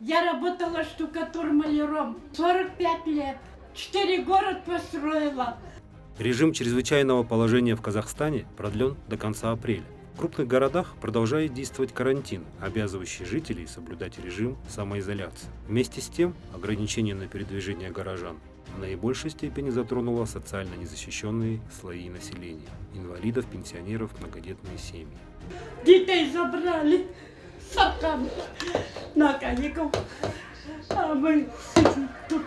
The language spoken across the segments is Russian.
Я работала штукатур-маляром 45 лет. 4 город построила. Режим чрезвычайного положения в Казахстане продлен до конца апреля. В крупных городах продолжает действовать карантин, обязывающий жителей соблюдать режим самоизоляции. Вместе с тем, ограничение на передвижение горожан в наибольшей степени затронуло социально незащищенные слои населения – инвалидов, пенсионеров, многодетные семьи. Детей забрали соками на каникул, а мы тут.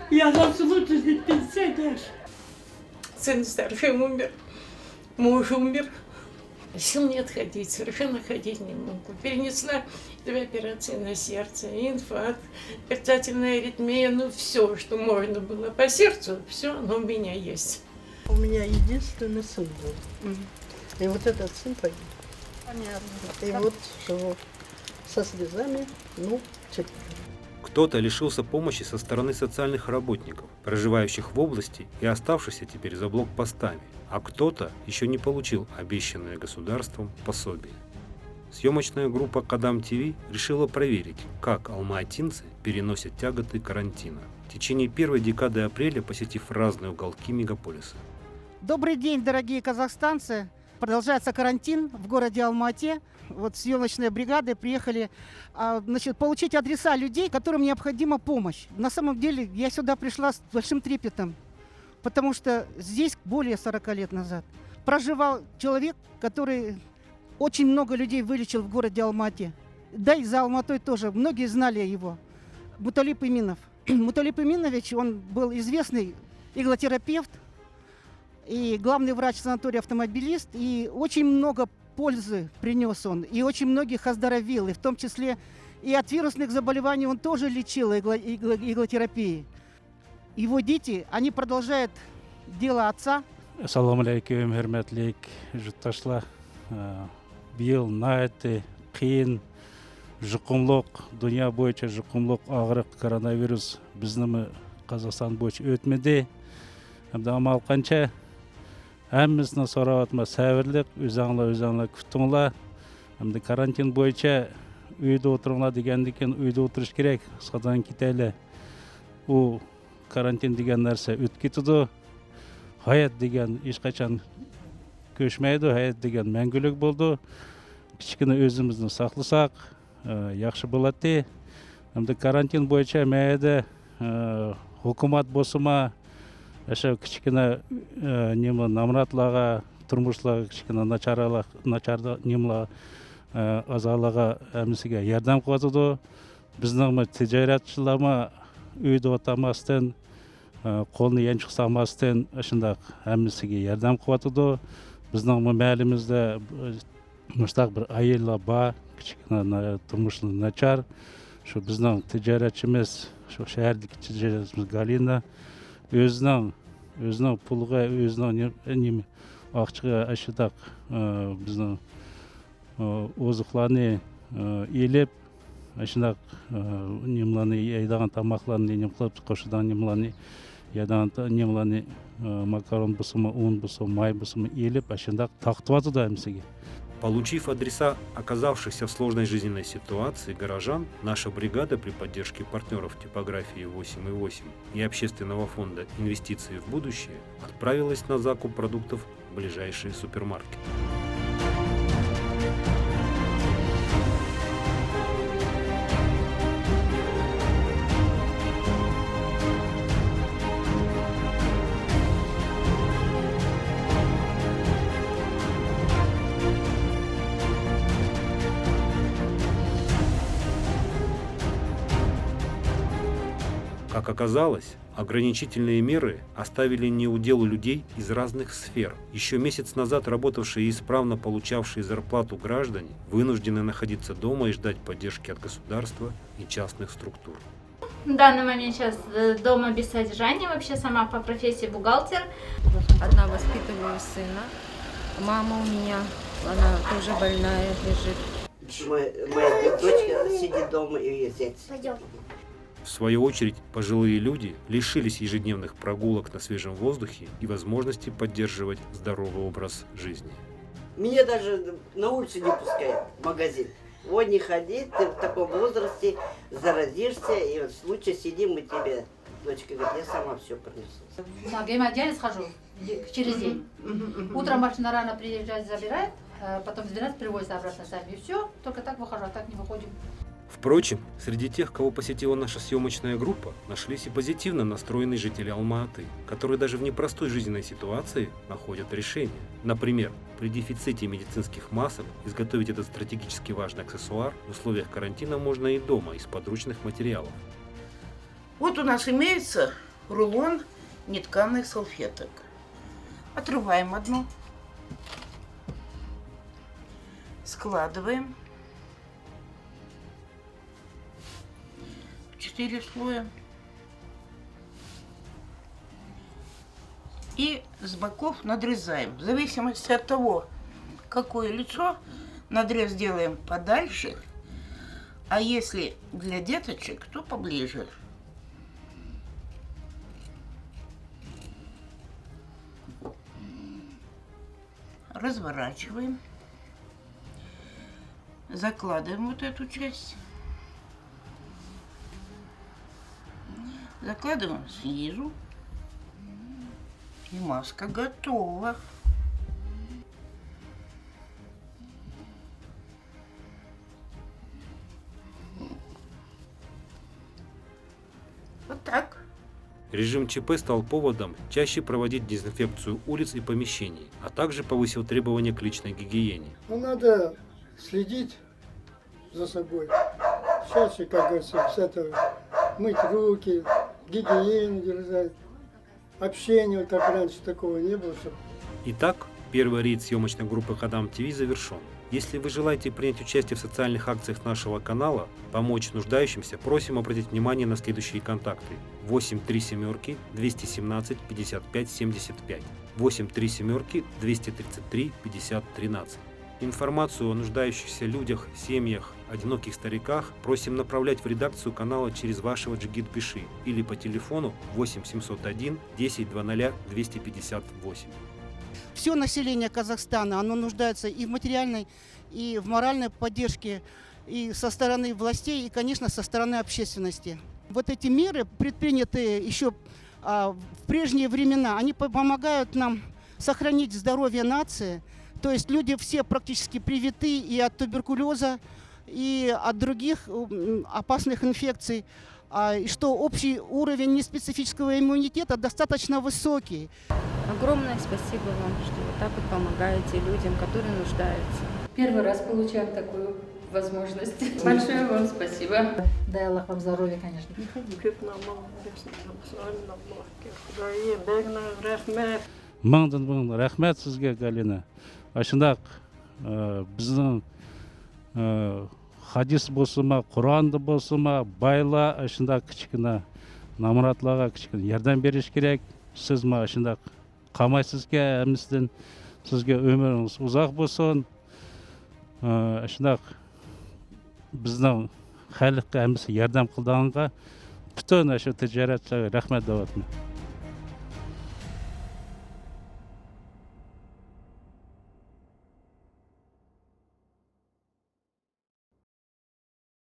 Я заслуженный пенсионер. Сын старший умер, муж умер. Сил нет ходить, совершенно ходить не могу. Перенесла 2 операции на сердце, инфаркт, мерцательная аритмия, ну все, что можно было по сердцу, все оно у меня есть. У меня единственный сын был. И вот этот сын погиб. И вот живу со слезами, ну, теперь. Кто-то лишился помощи со стороны социальных работников, проживающих в области и оставшихся теперь за блокпостами, а кто-то еще не получил обещанное государством пособие. Съемочная группа Кадам ТВ решила проверить, как алматинцы переносят тяготы карантина, в течение первой декады апреля посетив разные уголки мегаполиса. Добрый день, дорогие казахстанцы! Продолжается карантин в городе Алмате. Вот съемочные бригады приехали получить адреса людей, которым необходима помощь. На самом деле я сюда пришла с большим трепетом, потому что здесь более 40 лет назад проживал человек, который очень много людей вылечил в городе Алмате. Да и за Алматой тоже. Многие знали его. Муталип Иминов. Муталип Иминович, он был известный иглотерапевт и главный врач санатория «Автомобилист». И очень много пользы принес он, и очень многих оздоровил, и в том числе и от вирусных заболеваний он тоже лечил иглотерапией. Его дети, они продолжают дело отца. Ассаламу алейкум, хөрмәтлек журтташлар. Быел наәте кыйын жұқымлық, дүния бойынша жұқымлық ағырық коронавирус біздің Қазақстан бойынша өтмеді. Амал қанша әміміздің сұрауатыма сәвірлік, өзаңла күттіңла. Карантин бойынша үйді отырыңла дегендікен үйді отырыш керек. Садан кетелі. О карантин деген нәрсе өткетуді. Hayat деген ешқашан көшмейді, hayat деген мәңгілік болды. Кішкіні өзіміздің сақлысақ, яқшы болады. Карантин бойынша мәйді hukumat босыма, кішкіні намратлаға, тұрмышлаға, кішкіні начарды немла азалаға әмісіге ярдам қуатыды. Біздің тижаратшылама үйді отамастын, қолны еншік самастын, ашындақ әмісіге ярдам қуатыды. Біздің мәлімізді мұштақ бір айылла ба, кішкіні тұрмышлы начар. Біздің тижаратшымыз, шәрдік тижаратшымыз Галина, өзінің пұлға, өзінің ақшыға ашыдақ біздің озықланы елеп, ашындақ немланы айдаған тамақланы немқылып, қошыдан немланы немланы макарон бұсымы, ұн бұсымы, май бұсымы елеп, ашындақ тақтываты да әмісіге. Получив адреса оказавшихся в сложной жизненной ситуации горожан, наша бригада при поддержке партнеров типографии 8.8 и общественного фонда «Инвестиции в будущее» отправилась на закуп продуктов в ближайшие супермаркеты. Как оказалось, ограничительные меры оставили неудел людей из разных сфер. Еще месяц назад работавшие и исправно получавшие зарплату граждане вынуждены находиться дома и ждать поддержки от государства и частных структур. В данный момент сейчас дома без содержания, вообще сама по профессии бухгалтер. Одна воспитываю сына. Мама у меня, она тоже больная, лежит. Моя дочка сидит дома и ездит. В свою очередь, пожилые люди лишились ежедневных прогулок на свежем воздухе и возможности поддерживать здоровый образ жизни. Меня даже на улицу не пускают, в магазин. Вот не ходи, ты в таком возрасте заразишься, и вот в случае сидим мы тебе. Дочка говорит, я сама все принесу. На гемодиализ хожу через день. Утром машина рано приезжает, забирает, потом в 12 привозит обратно сами. И все, только так выхожу, а так не выходим. Впрочем, среди тех, кого посетила наша съемочная группа, нашлись и позитивно настроенные жители Алма-Аты, которые даже в непростой жизненной ситуации находят решение. Например, при дефиците медицинских масок изготовить этот стратегически важный аксессуар в условиях карантина можно и дома из подручных материалов. Вот у нас имеется рулон нетканых салфеток. Отрываем одну, складываем в 4 слоя и с боков надрезаем. В зависимости от того, какое лицо, надрез делаем подальше, а если для деточек, то поближе. Разворачиваем, закладываем вот эту часть, закладываем снизу, и маска готова. Вот так. Режим ЧП стал поводом чаще проводить дезинфекцию улиц и помещений, а также повысил требования к личной гигиене. Ну, надо следить за собой. Чаще, как говорится, с этого мыть руки, гигиену держать, общение, вот как раньше такого не было. Итак, первый рейд съемочной группы Кадам ТВ завершен. Если вы желаете принять участие в социальных акциях нашего канала, помочь нуждающимся, просим обратить внимание на следующие контакты: 837 217 55 75, 837 233 50 13. Информацию о нуждающихся людях, семьях, одиноких стариках просим направлять в редакцию канала через вашего Джигит Пиши или по телефону 8 701 10 00 258. Все население Казахстана, оно нуждается и в материальной, и в моральной поддержке, и со стороны властей, и, конечно, со стороны общественности. Вот эти меры, предпринятые еще в прежние времена, они помогают нам сохранить здоровье нации. То есть люди все практически привиты и от туберкулеза, и от других опасных инфекций. И что общий уровень неспецифического иммунитета достаточно высокий. Огромное спасибо вам, что вот так вот помогаете людям, которые нуждаются. Первый раз получаем такую возможность. Большое вам спасибо. Дай Аллах вам здоровья, конечно. Маңдан рахмет сізге, Галина. Ашындақ біздің хадис болсы ма, Құранды болсы ма, байла ашында кішкіна намыратлаға кішкіна ярдам беріш керек. Сіз ма ашында қамайсызге әмістен сізге өміріңіз ұзақ болсын. Ашында біздің халыққа әмісі ярдам қылдағанға бүтін ашы тижаратшыға рахмет даватым.